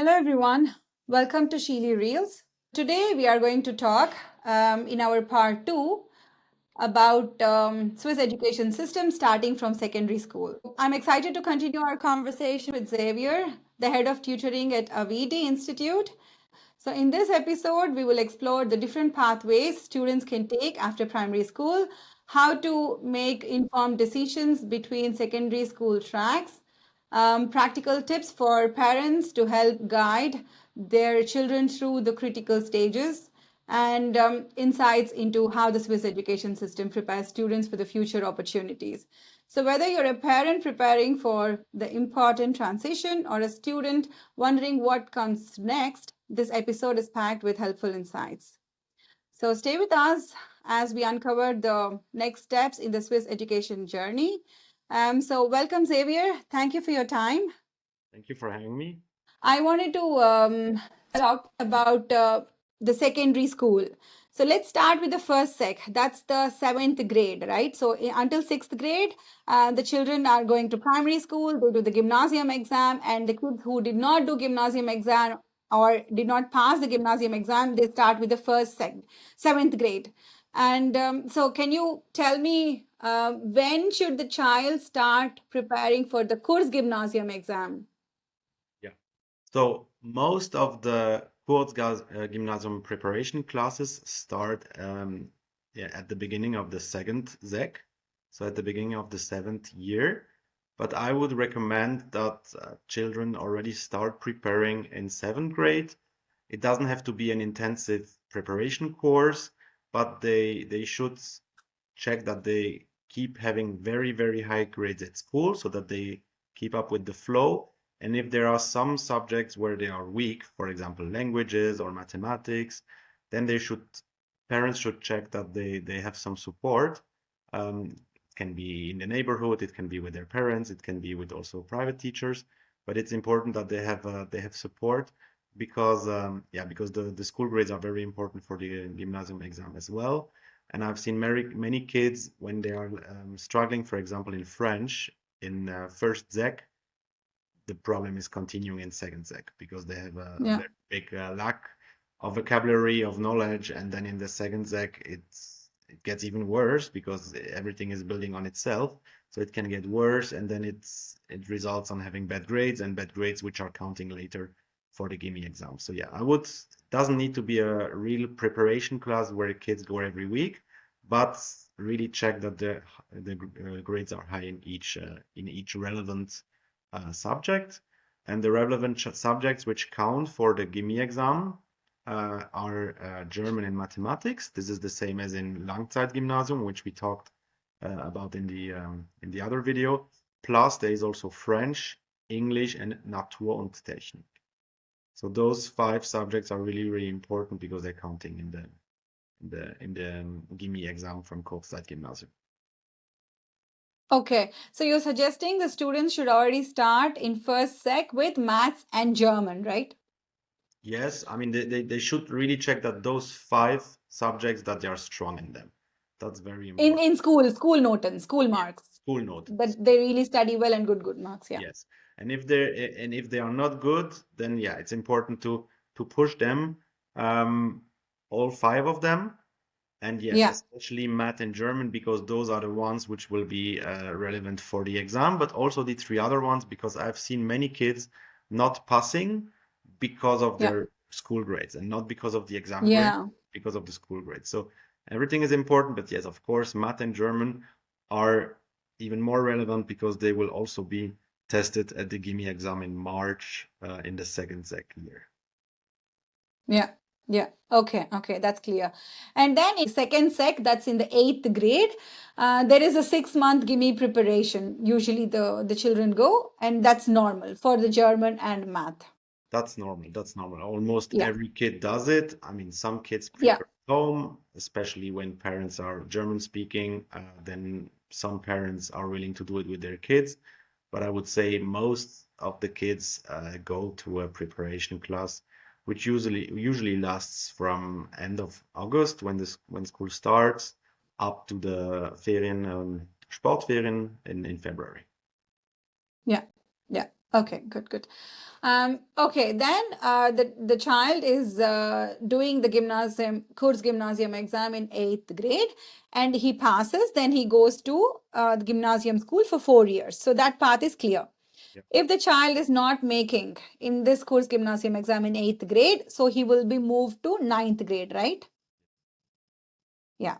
Hello everyone, welcome to ShiliReels. Today we are going to talk in our part 2 about Swiss education system starting from secondary school. I'm excited to continue our conversation with Xavier, the head of tutoring at Avidii Institute. So in this episode, we will explore the different pathways students can take after primary school, how to make informed decisions between secondary school tracks, practical tips for parents to help guide their children through the critical stages, and insights into how the Swiss education system prepares students for the future opportunities. So whether you're a parent preparing for the important transition or a student wondering what comes next, this episode is packed with helpful insights. So stay with us as we uncover the next steps in the Swiss education journey. So welcome, Xavier. Thank you for your time. Thank you for having me. I wanted to talk about the secondary school. So let's start with the first sec. That's the 7th grade, right? So until 6th grade, the children are going to primary school, they do the gymnasium exam, and the kids who did not do gymnasium exam or did not pass the gymnasium exam, they start with the first sec, 7th grade. And so can you tell me when should the child start preparing for the Kursgymnasium exam? Yeah. So most of the Gymnasium preparation classes start at the beginning of the second ZEC, so at the beginning of the 7th year. But I would recommend that children already start preparing in 7th grade. It doesn't have to be an intensive preparation course, but they should check that they keep having very, very high grades at school so that they keep up with the flow. And if there are some subjects where they are weak, for example, languages or mathematics, then parents should check that they have some support. It can be in the neighborhood, it can be with their parents, it can be with also private teachers, but it's important that they have support because because the school grades are very important for the gymnasium exam as well. And I've seen many kids when they are struggling, for example, in French in first ZEC, the problem is continuing in second ZEC because they have a Yeah. very big lack of vocabulary, of knowledge, and then in the second ZEC it gets even worse because everything is building on itself. So it can get worse, and then it results on having bad grades, and bad grades which are counting later for the gimme exam. So yeah, doesn't need to be a real preparation class where kids go every week, but really check that the grades are high in each relevant subject. And the relevant subjects which count for the gimme exam are German and mathematics. This is the same as in Langzeitgymnasium, which we talked about in the other video. Plus, there is also French, English, and Natur und Technik. So those 5 subjects are really, really important because they're counting in the gimme exam from Kurszeitgymnasium. Okay, so you're suggesting the students should already start in first sec with maths and German, right? Yes, I mean they should really check that those 5 subjects that they are strong in them. That's very important. In school noten, school marks. School note. That they really study well and good marks, yeah. Yes. And if they are not good, then yeah, it's important to push them, all 5 of them. And yes, Yeah. especially math and German, because those are the ones which will be relevant for the exam, but also the 3 other ones, because I've seen many kids not passing because of Yeah. their school grades and not because of the exam Yeah. grades, because of the school grades. So everything is important, but yes, of course, math and German are even more relevant because they will also be tested at the gimme exam in March in the second ZEC year. Yeah. Yeah. Okay. Okay. That's clear. And then in second sec, that's in the 8th grade, there is a 6-month gimme preparation. Usually the children go, and that's normal for the German and math. That's normal. That's normal. Almost Yeah. every kid does it. I mean, some kids Yeah. prepare at home, especially when parents are German speaking. Then some parents are willing to do it with their kids. But I would say most of the kids go to a preparation class, which usually lasts from end of August when school starts up to the Sportferien in February. Yeah. Yeah. Okay, good, good. Okay, then the child is doing the Gymnasium exam in 8th grade, and he passes. Then he goes to the gymnasium school for 4 years. So that path is clear. Yeah. If the child is not making in this Gymnasium exam in 8th grade, so he will be moved to 9th grade, right? Yeah.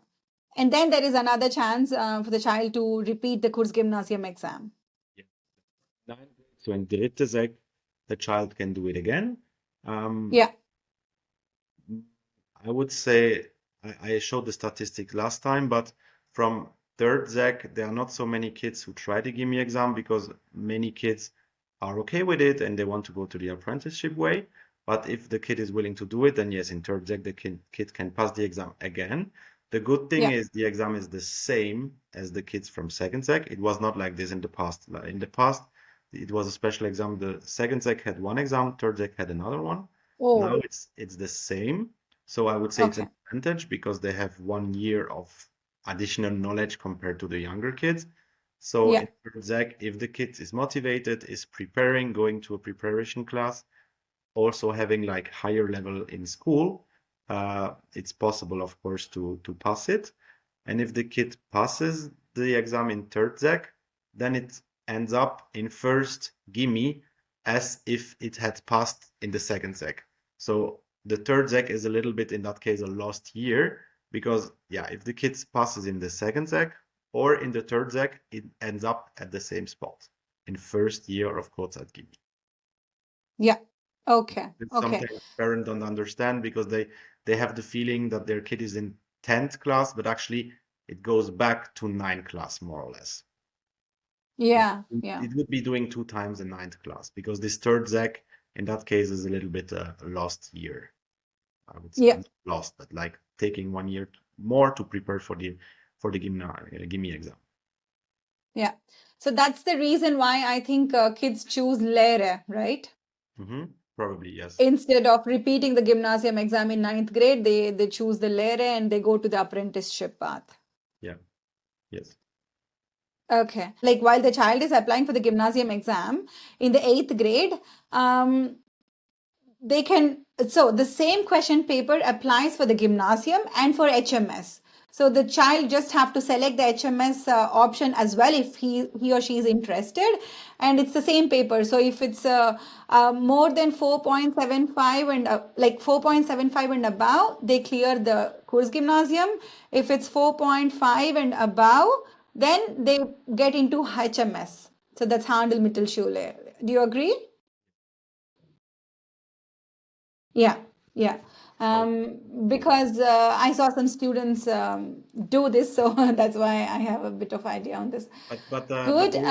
And then there is another chance for the child to repeat the Gymnasium exam. Yeah. 9th grade, so in dritte Sek, the child can do it again. Yeah. I would say I showed the statistic last time, but from 3rd Sek, there are not so many kids who try the GIME exam because many kids are okay with it and they want to go to the apprenticeship way. But if the kid is willing to do it, then yes, in 3rd Sek, the kid can pass the exam again. The good thing Yeah. is the exam is the same as the kids from 2nd Sek. It was not like this in the past. In the past, it was a special exam. The 2nd Sek had one exam, 3rd Sek had another one. Now Oh, it's the same. So I would say it's okay. an advantage because they have 1 year of additional knowledge compared to the younger kids. So Yeah. in Zach, if the kid is motivated, is preparing, going to a preparation class, also having like higher level in school, it's possible, of course, to pass it. And if the kid passes the exam in 3rd Zach, then it ends up in first gimme as if it had passed in the 2nd Zach. So the 3rd Zach is a little bit, in that case, a lost year because, yeah, if the kid passes in the 2nd Zach or in the 3rd Zach, it ends up at the same spot in first year of course at gimme. Yeah. Okay. It's Okay. something parents don't understand because they have the feeling that their kid is in 10th class, but actually it goes back to 9th class more or less. Yeah. Yeah. It would be doing 2 times the 9th class because this 3rd Zach in that case is a little bit a lost year, I would say. Yeah. Not lost, but like taking 1 year more to prepare for the gimme exam. Yeah. So that's the reason why I think kids choose Lehre, right? Probably yes. Instead of repeating the gymnasium exam in 9th grade, they choose the Lehre and they go to the apprenticeship path. Yeah. Yes. Okay. Like while the child is applying for the gymnasium exam in the 8th grade, um, they can, so the same question paper applies for the gymnasium and for HMS. So the child just have to select the HMS option as well if he or she is interested, and it's the same paper. So if it's more than 4.75 and like 4.75 and above, they clear the Gymnasium. If it's 4.5 and above, then they get into HMS. So that's Handel-Mittelschule. Do you agree? Yeah, yeah. Oh, Because I saw some students do this, so that's why I have a bit of idea on this. but Good. really,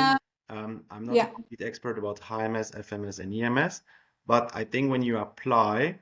I'm not a Yeah, complete expert about HMS, FMS, and EMS, but I think when you apply,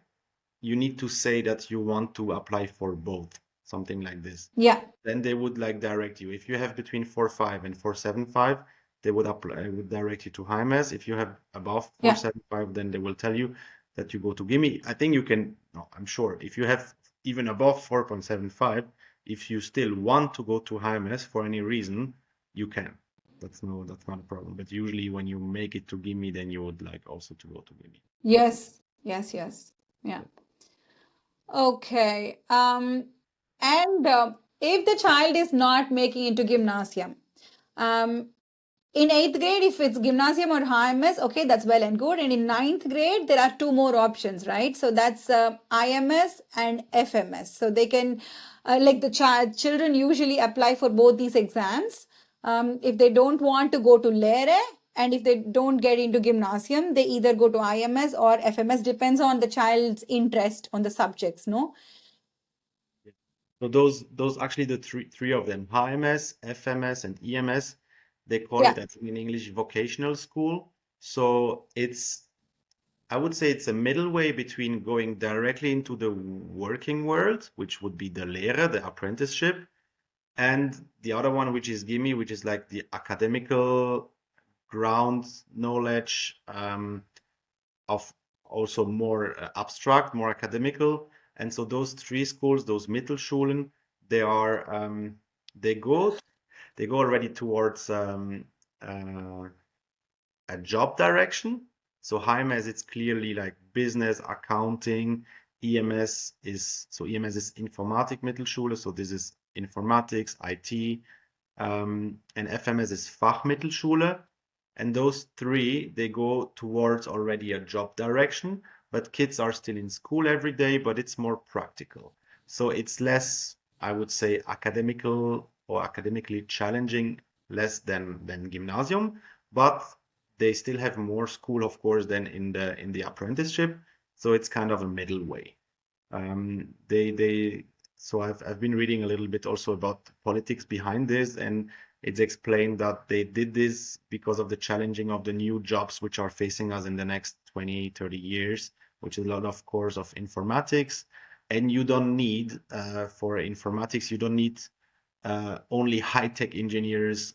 you need to say that you want to apply for both, something like this. yeah, Then they would like direct you. If you have between 4.5 and 4.75, they would apply, would direct you to HMS. If you have above yeah, 4.75, then they will tell you that you go to Gimme. I think you can, no, I'm sure if you have even above 4.75, if you still want to go to HMS for any reason, you can. That's not a problem. But usually when you make it to Gimme, then you would like also to go to Gimme. yes, yes, yes. Yeah. Okay. And if the child is not making into gymnasium, um, in 8th grade, if it's gymnasium or HMS, okay, that's well and good. And in 9th grade, there are two more options, right? So that's IMS and FMS. So they can, like the children usually apply for both these exams. If they don't want to go to Lehre and if they don't get into gymnasium, they either go to IMS or FMS, depends on the child's interest on the subjects, no? So those actually the three of them, HMS, FMS, and EMS, they call Yeah, it, I think in English, vocational school. So it's, I would say it's a middle way between going directly into the working world, which would be the Lehre, the apprenticeship, and the other one, which is Gimme, which is like the academical ground knowledge, of also more abstract, more academical. And so those three schools, those Mittelschulen, they are they go they go already towards a job direction. So HIMS, it's clearly like business, accounting. EMS is Informatik Mittelschule. So this is informatics, IT. And FMS is Fachmittelschule. And those three, they go towards already a job direction, but kids are still in school every day, but it's more practical. So it's less, I would say, academical or academically challenging, less than Gymnasium, but they still have more school, of course, than in the apprenticeship. So it's kind of a middle way. They so I've been reading a little bit also about the politics behind this, and it's explained that they did this because of the challenging of the new jobs which are facing us in the next 20, 30 years, which is a lot of course of informatics. And you don't need for informatics, you don't need only high-tech engineers,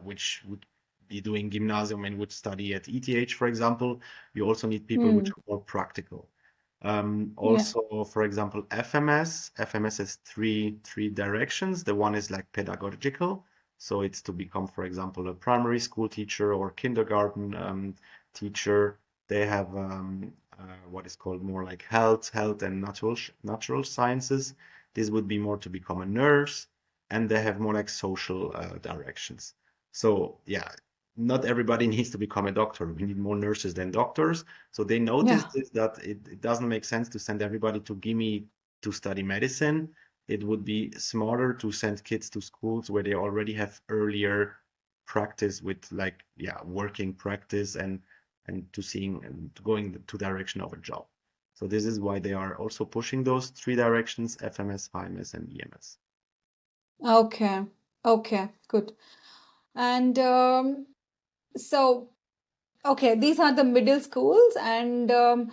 which would be doing gymnasium and would study at ETH, for example. You also need people which Mm. are more practical. Yeah. Also, for example, FMS. FMS has three directions. The one is like pedagogical, so it's to become, for example, a primary school teacher or kindergarten teacher. They have what is called more like health and natural sciences. This would be more to become a nurse, and they have more like social directions. So yeah, not everybody needs to become a doctor. We need more nurses than doctors. So they Yeah. noticed is that it doesn't make sense to send everybody to Gimme to study medicine. It would be smarter to send kids to schools where they already have earlier practice with like, yeah, working practice and to seeing and going to direction of a job. So this is why they are also pushing those three directions, FMS, HIMS, and EMS. Okay. Okay. Good. And so, okay, these are the middle schools, and um,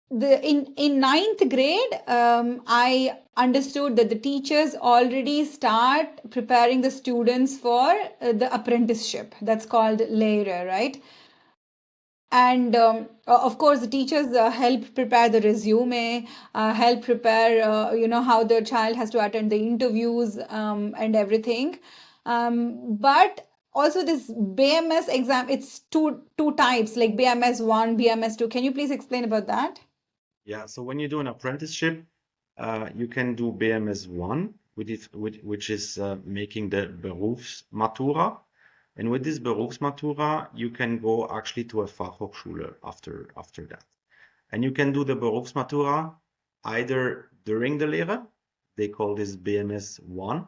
the in ninth grade, I understood that the teachers already start preparing the students for the apprenticeship. That's called Lehre, right? And of course, the teachers help prepare the resume, help prepare, how the child has to attend the interviews and everything. But also this BMS exam, it's two types, like BMS 1, BMS 2. Can you please explain about that? Yeah, so when you do an apprenticeship, you can do BMS 1, which is making the Berufsmatura. And with this Berufsmatura, you can go actually to a Fachhochschule after that. And you can do the Berufsmatura either during the Lehre, they call this BMS 1,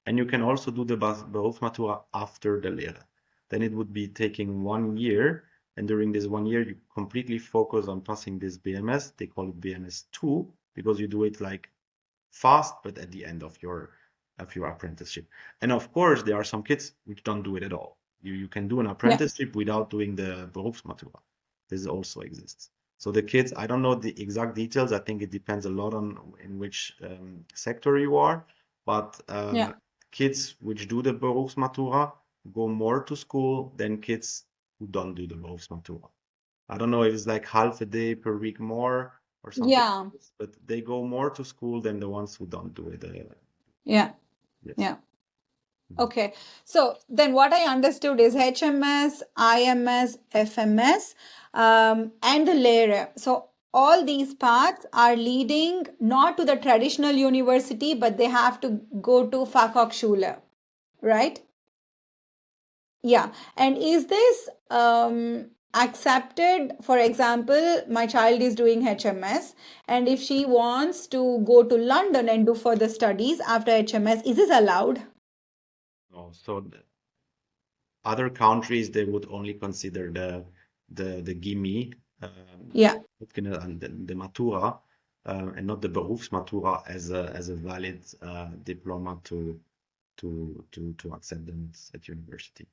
and you can also do the Berufsmatura after the Lehre. Then it would be taking 1 year, and during this 1 year, you completely focus on passing this BMS. They call it BMS 2 because you do it like fast, but at the end of your apprenticeship. And of course, there are some kids which don't do it at all. You can do an Yeah. apprenticeship without doing the Berufsmatura. This also exists. So the kids, I don't know the exact details. I think it depends a lot on in which sector you are, but Yeah. kids which do the Berufsmatura go more to school than kids who don't do the Berufsmatura. I don't know if it's like half a day per week more or something, Yeah. but they go more to school than the ones who don't do it. Yeah. Yes. Yeah. Mhm. Okay, so then what I understood is HMS, IMS, FMS, and the layer. So all these paths are leading not to the traditional university, but they have to go to Fachhochschule, right? Yeah. And is this accepted? For example, my child is doing HMS, and if she wants to go to London and do further studies after HMS, is this allowed? Oh, so other countries they would only consider the gimme Yeah. and the Matura and not the Berufsmatura as a valid diploma to acceptance at university.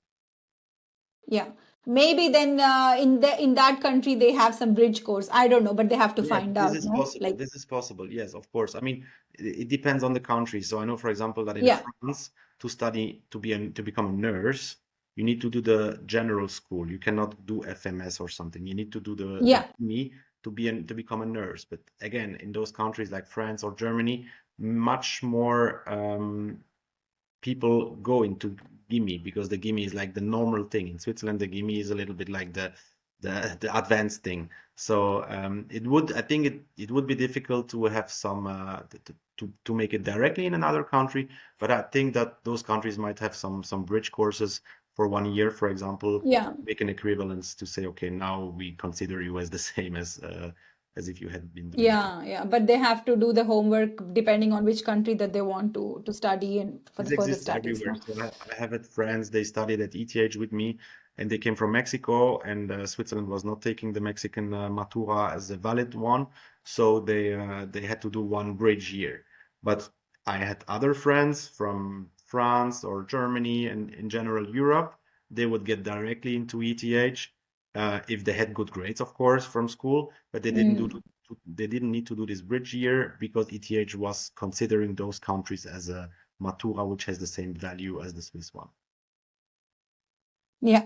Yeah. Maybe then in that country they have some bridge course. I don't know, but they have to Yeah, find this out, is no? possible. Like, This is possible. Yes, of course. I mean, it depends on the country. So I know, for example, that in yeah, France, to study to become a nurse, you need to do the general school. You cannot do FMS or something. You need to do the yeah, BME to become a nurse. But again, in those countries like France or Germany, much more people go into gimme because the gimme is like the normal thing. In Switzerland, the gimme is a little bit like the advanced thing. So I think it would be difficult to have some to make it directly in another country, but I think that those countries might have some bridge courses for 1 year, for example, Yeah. make an equivalence to say, okay, now we consider you as the same as if you had been doing it. Yeah, yeah, but they have to do the homework depending on which country that they want to study and for This the further exists studies, everywhere. no? So I have had friends, they studied at ETH with me, and they came from Mexico, and Switzerland was not taking the Mexican Matura as a valid one, so they had to do one bridge year. But I had other friends from France or Germany and in general Europe. They would get directly into ETH if they had good grades, of course, from school, but Mm. they didn't need to do this bridge year because ETH was considering those countries as a Matura, which has the same value as the Swiss one. Yeah,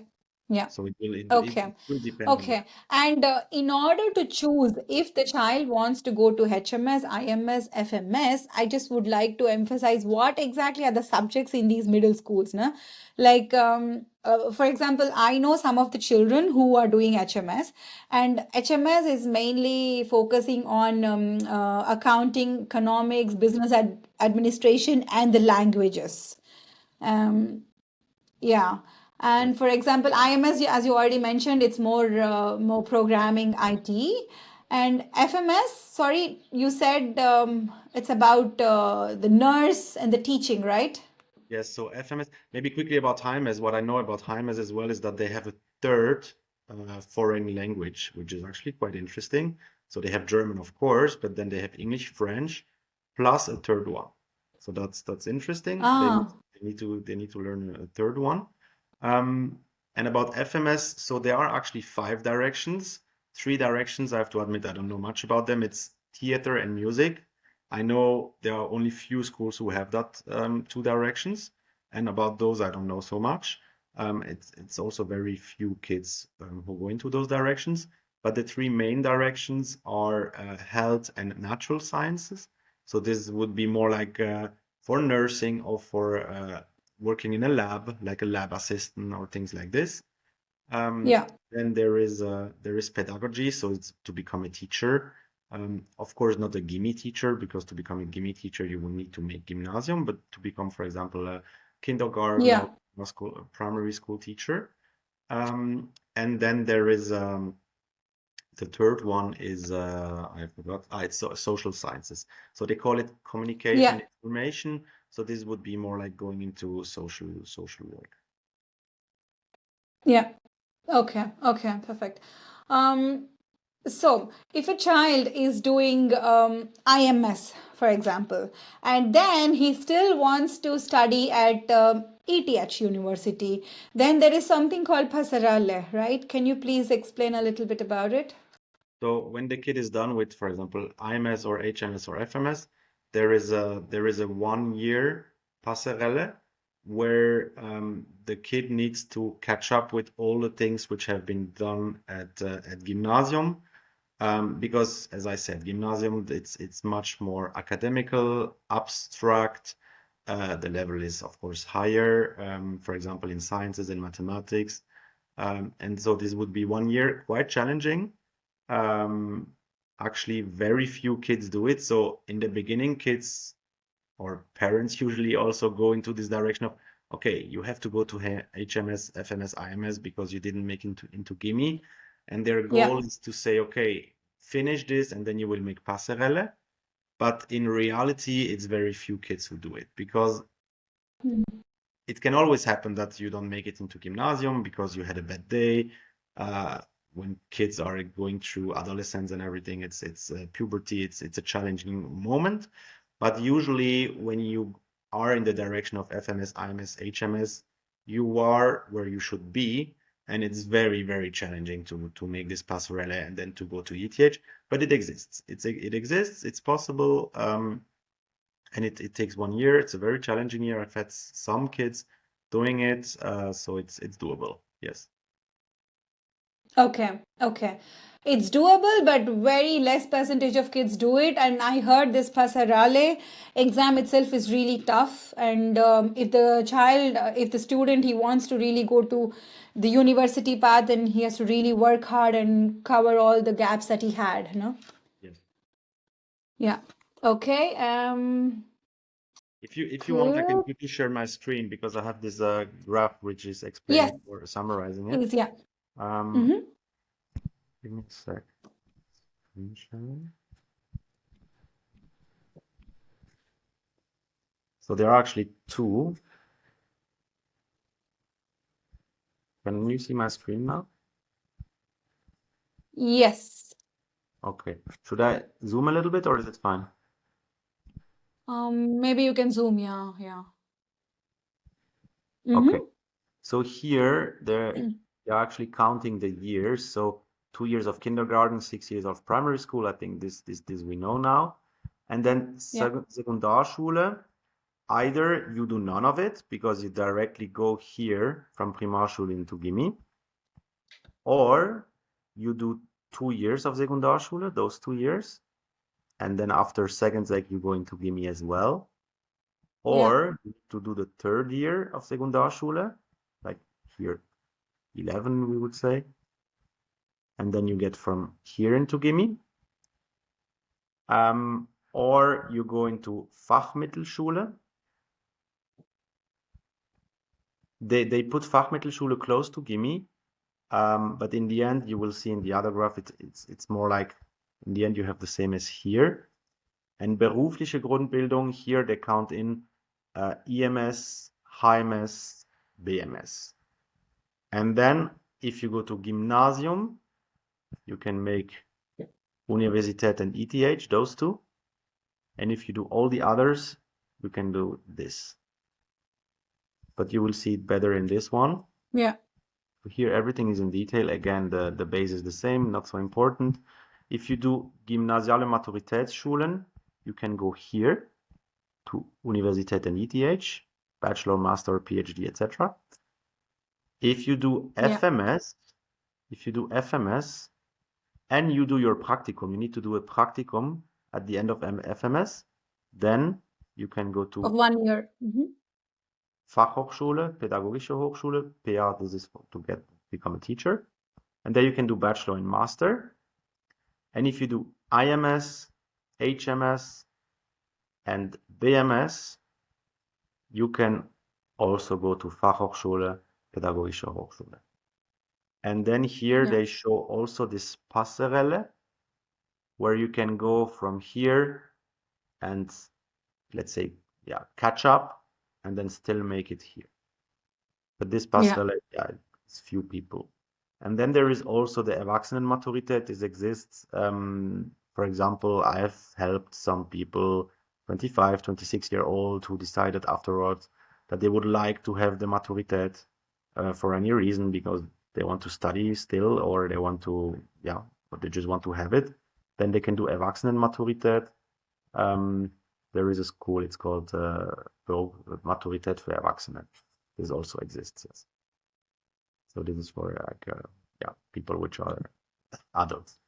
yeah. So it Okay. will depend on the. Okay. And in order to choose if the child wants to go to HMS, IMS, FMS, I just would like to emphasize what exactly are the subjects in these middle schools, na? Like, for example, I know some of the children who are doing HMS, and HMS is mainly focusing on accounting, economics, business administration, and the languages. Um, yeah. Yes. And for example, IMS, as you already mentioned, it's more programming IT. And FMS, sorry, you said it's about the nurse and the teaching, right? Yes, so FMS, maybe quickly about HIMES. What I know about HIMES as well is that they have a third foreign language, which is actually quite interesting. So they have German, of course, but then they have English, French, plus a third one. So that's interesting. Ah, They need to learn a third one. Um, and about FMS, so there are actually 5 directions. 3 directions, I have to admit, I don't know much about them. It's theater and music. I know there are only few schools who have that 2 directions, and about those I don't know so much. It's also very few kids who go into those directions. But the 3 main directions are health and natural sciences. So this would be more like for nursing or for working in a lab, like a lab assistant or things like this. yeah, Then there is pedagogy, so it's to become a teacher. Of course, not a gimme teacher, because to become a gimme teacher, you will need to make gymnasium, but to become, for example, a kindergarten or yeah, a primary school teacher. And then there is the third one is I forgot. It's social sciences. So they call it communication yeah, information. So this would be more like going into social work. yeah. Okay, okay, perfect. Um, So, if a child is doing IMS, for example, and then he still wants to study at ETH University, then there is something called Passerelle, right? Can you please explain a little bit about it? So when the kid is done with, for example, IMS or HMS or FMS, there is a 1 year passerelle where the kid needs to catch up with all the things which have been done at Gymnasium. Because, as I said, Gymnasium it's much more academical, abstract. The level is, of course, higher. For example, in sciences and mathematics. And so this would be 1 year, quite challenging. Um, Actually, very few kids do it. So in the beginning, kids or parents usually also go into this direction of, okay, you have to go to HMS, FMS, IMS because you didn't make into Gimme. And their Yeah. goal is to say, okay, finish this and then you will make Passerelle. But in reality, it's very few kids who do it because it can always happen that you don't make it into gymnasium because you had a bad day. Uh, when kids are going through adolescence and everything, it's puberty. It's a challenging moment. But usually, when you are in the direction of FMS, IMS, HMS, you are where you should be, and it's very, very challenging to make this passerelle and then to go to ETH. But it exists. It exists. It's possible. And it takes 1 year. It's a very challenging year. I've had some kids doing it, so it's doable. Yes. Okay, okay. It's doable, but very less percentage of kids do it. And I heard this Passerale exam itself is really tough. And if the child, if the student, he wants to really go to the university path, then he has to really work hard and cover all the gaps that he had, you know? Yes. Yeah. Okay. If you want, I can Good. quickly share my screen because I have this graph which is Yes, explaining or summarizing it. please. Yeah. Um, Mm-hmm. give me a sec. Screen sharing. So there are actually two. Can you see my screen now? Yes. Okay. Should I zoom a little bit or is it fine? Maybe you can zoom. Yeah. Yeah. Okay. Mm-hmm. So here they're actually counting the years. So 2 years of kindergarten, 6 years of primary school. I think this we know now. And then Yeah. Sekundarschule, either you do none of it because you directly go here from Primarschule into Gimmi, or you do 2 years of Sekundarschule, those 2 years, and then after second sec you go into Gimmi as well. Yeah. Or to do the third year of Sekundarschule, like here 11 we would say, and then you get from here into Gimmi. Or you go into Fachmittelschule. They put Fachmittelschule close to Gimmi, but in the end you will see in the other graph it's more like in the end you have the same as here. And berufliche Grundbildung, here they count in EMS, HMS, BMS. And then if you go to Gymnasium, you can make Universität and ETH, those two. And if you do all the others, you can do this. But you will see it better in this one. Yeah. Here everything is in detail. Again, the base is the same, not so important. If you do Gymnasiale Maturitätsschulen, you can go here to Universität and ETH, Bachelor, Master, PhD, etc. If you do Yeah. FMS, and you do your practicum, you need to do a practicum at the end of FMS, then you can go Of to 1 year. Mm-hmm. Fachhochschule, Pädagogische Hochschule, PA, this is to become a teacher. And there you can do bachelor and master. And if you do IMS, HMS, and BMS, you can also go to Fachhochschule, Pädagogische Hochschule. And then here Yeah. they show also this Passerelle, where you can go from here and let's say, yeah, catch up and then still make it here. But this Yeah. Passerelle, yeah, it's few people. And then there is also the Erwachsenenmaturität. This exists. For example, I've helped some people, 25, 26-year-old, who decided afterwards that they would like to have the Maturität for any reason because they want to study still or they want to, yeah, or they just want to have it. Then they can do Erwachsenenmaturität. There is a school, it's called Maturität für Erwachsene. This also exists, yes. So this is for like yeah, people which are adults.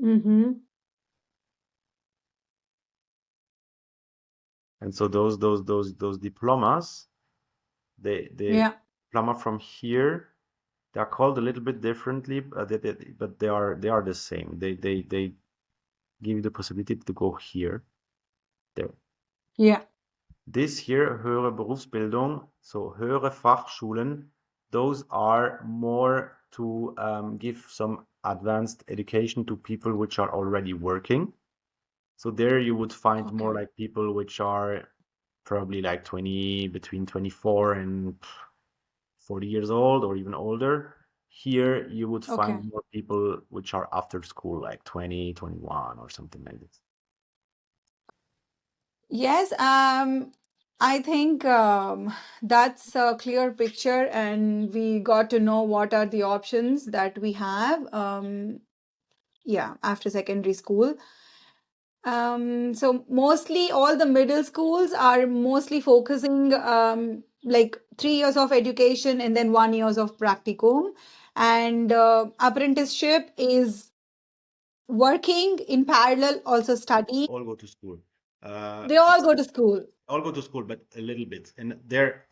Mm-hmm. And so those diplomas, the Yeah. diploma from here, they are called a little bit differently, but they are the same. They give you the possibility to go here, there. Yeah. This here, höhere Berufsbildung, so höhere Fachschulen, those are more to give some advanced education to people which are already working. So there you would find more Okay. like people which are probably like between 24 and 40 years old or even older. Here you would Okay. find more people which are after school, like 20, 21 or something like this. Yes. I think that's a clear picture, and we got to know what are the options that we have. Yeah, after secondary school. So mostly all the middle schools are mostly focusing like 3 years of education and then 1 years of practicum. And apprenticeship is working in parallel, also study. All go to school. They all go to school. All go to school, but a little bit. And there,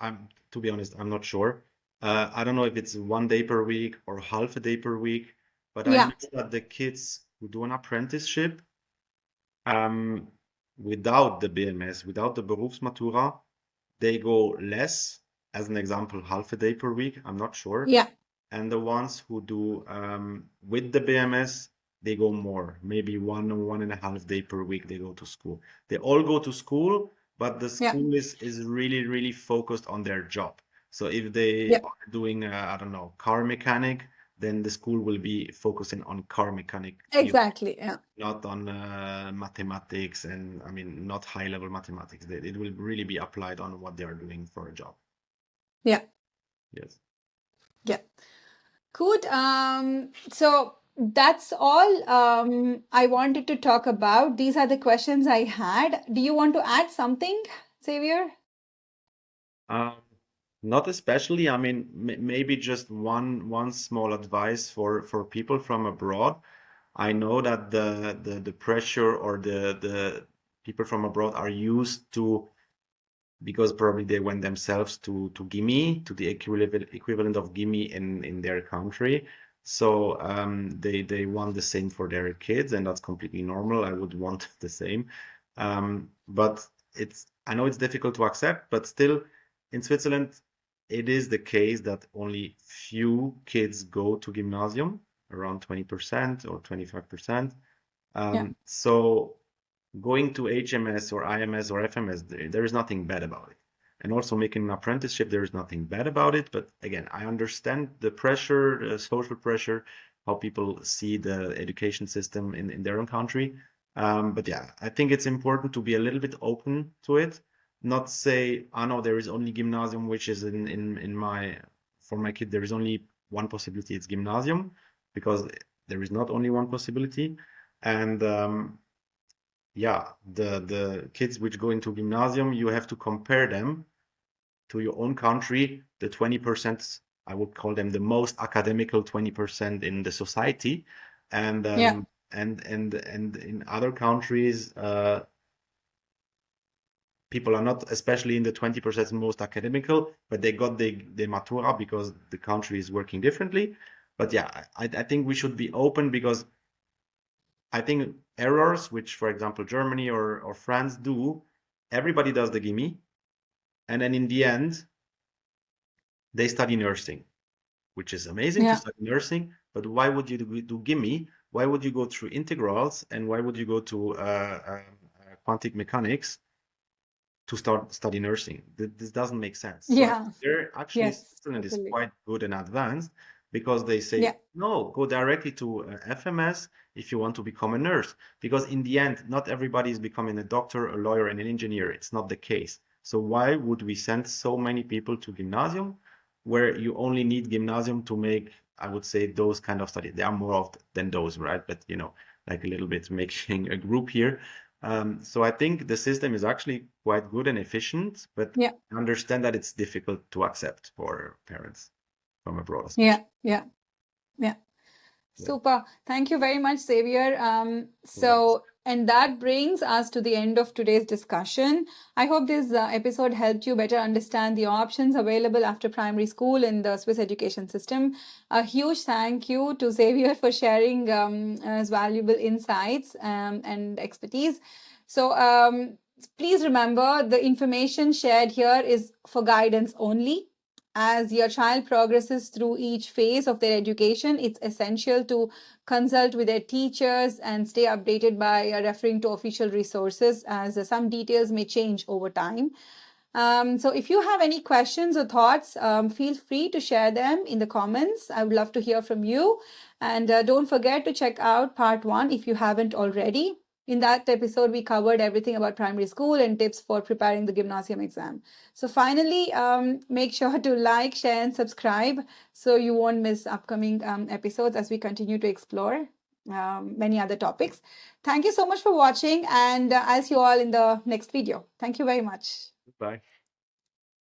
to be honest, I'm not sure. I don't know if it's 1 day per week or half a day per week, but I Yeah. know that the kids who do an apprenticeship, um, without the BMS, without the Berufsmatura, they go less. As an example, half a day per week. I'm not sure. Yeah. And the ones who do with the BMS, they go more, maybe 1 or 1.5 day per week. They go to school. They all go to school, but the Yeah. school is really, really focused on their job. So if they Yeah. are doing, I don't know, car mechanic, then the school will be focusing on car mechanic field, Exactly. Yeah. not on mathematics, and I mean, not high level mathematics. It will really be applied on what they are doing for a job. Yeah. Yes. Yeah. Good. So that's all I wanted to talk about. These are the questions I had. Do you want to add something, Xavier? Um, Not especially. I mean, maybe just one small advice for people from abroad. I know that the pressure or the people from abroad are used to, because probably they went themselves to gimme, to the equivalent of gimme in their country. So they want the same for their kids, and that's completely normal. I would want the same. But I know it's difficult to accept, but still in Switzerland, it is the case that only few kids go to gymnasium, around 20% or 25%. Yeah. So going to HMS or IMS or FMS, there is nothing bad about it. And also making an apprenticeship, there is nothing bad about it. But again, I understand the pressure, the social pressure, how people see the education system in their own country. But yeah, I think it's important to be a little bit open to it, not say, oh no, there is only gymnasium, which is in my, for my kid, there is only one possibility, it's gymnasium, because there is not only one possibility. And yeah, the kids which go into gymnasium, you have to compare them to your own country, the 20%, I would call them the most academical 20% in the society. And Yeah. and in other countries, people are not, especially in the 20% most academical, but they got the matura because the country is working differently. But yeah, I think we should be open, because I think errors, which, for example, Germany or France do, everybody does the gimme, and then in the end, they study nursing, which is amazing to Yeah. study nursing. But why would you do gimme? Why would you go through integrals, and why would you go to quantum mechanics to start study nursing? This doesn't make sense. So Yeah. there actually Yes. Switzerland is Totally. quite good and advanced, because they say, Yeah. no, go directly to FMS if you want to become a nurse. Because in the end, not everybody is becoming a doctor, a lawyer, and an engineer. It's not the case. So why would we send so many people to gymnasium, where you only need gymnasium to make, I would say, those kind of studies? There are more of than those, right? But like a little bit making a group here. So I think the system is actually quite good and efficient, but Yeah. I understand that it's difficult to accept for parents from abroad, Yeah. especially. Yeah. Yeah. Yeah. Super. Thank you very much, Xavier. And that brings us to the end of today's discussion. I hope this episode helped you better understand the options available after primary school in the Swiss education system. A huge thank you to Xavier for sharing his valuable insights and expertise. So, please remember, the information shared here is for guidance only. As your child progresses through each phase of their education, it's essential to consult with their teachers and stay updated by referring to official resources, as some details may change over time. So if you have any questions or thoughts, feel free to share them in the comments. I would love to hear from you. And don't forget to check out part 1 if you haven't already. In that episode, we covered everything about primary school and tips for preparing the gymnasium exam. So finally, make sure to like, share, and subscribe so you won't miss upcoming episodes as we continue to explore many other topics. Thank you so much for watching, and I'll see you all in the next video. Thank you very much. Bye.